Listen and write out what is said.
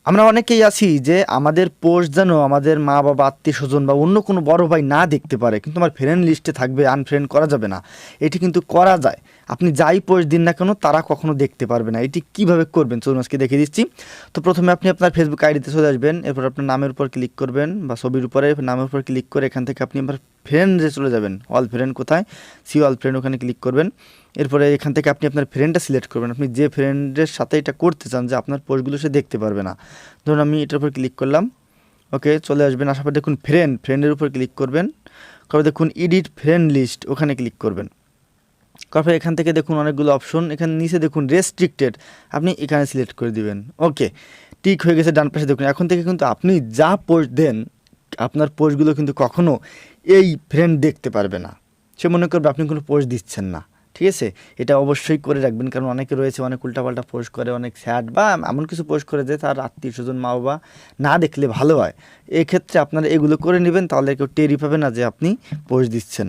আমরা অনেকেই আছি যে আমাদের পোস্ট যেন আমাদের মা বাবা আত্মীয় স্বজন বা অন্য কোনো বড় ভাই না দেখতে পারে, কিন্তু আমার ফ্রেন্ড লিস্টে থাকবে, আনফ্রেন্ড করা যাবে না। এটি কিন্তু করা যায়, আপনি যাই পোস্ট দিন না কেন তারা কখনো দেখতে পারবে না। এটি কিভাবে করবেন চলুন আজকে দেখিয়ে দিচ্ছি। তো প্রথমে আপনি আপনার ফেসবুক আইডিতে চলে আসবেন, এরপর আপনার নামের উপর ক্লিক করবেন বা ছবির উপরে নামের উপর ক্লিক করে এখান থেকে আপনি আপনার ফ্রেন্ডে চলে যাবেন। অল ফ্রেন্ড কোথায়, সি অল ফ্রেন্ড, ওখানে ক্লিক করবেন। এরপরে এখান থেকে আপনি আপনার ফ্রেন্ডটা সিলেক্ট করবেন, আপনি যে ফ্রেন্ডের সাথে এটা করতে চান যে আপনার পোস্টগুলো সে দেখতে পারবে না। ধরুন আমি এটার উপর ক্লিক করলাম, ওকে চলে আসবেন। আসার পর দেখুন ফ্রেন্ডের উপর ক্লিক করবেন, তারপর দেখুন এডিট ফ্রেন্ড লিস্ট, ওখানে ক্লিক করবেন। তারপর এখান থেকে দেখুন অনেকগুলো অপশন, এখানে নিচে দেখুন রেস্ট্রিক্টেড, আপনি এখানে সিলেক্ট করে দিবেন। ওকে, টিক হয়ে গেছে। ডান পাশে দেখুন এখন থেকে কিন্তু আপনি যা পোস্ট দেন আপনার পোস্টগুলো কিন্তু কখনো এই ফ্রেন্ড দেখতে পারবে না। সে মনে করবে আপনি কোনো পোস্ট দিচ্ছেন না। ঠিক আছে, এটা অবশ্যই করে রাখবেন, কারণ অনেকে রয়েছে অনেক উল্টাপাল্টা পোস্ট করে, অনেক স্যাড বা এমন কিছু পোস্ট করে যে তার আত্মীয় স্বজন মা বাবা না দেখলে ভালো হয়। এক্ষেত্রে আপনারা এগুলো করে নেবেন, তাহলে কেউ টেরই পাবে না যে আপনি পোস্ট দিচ্ছেন।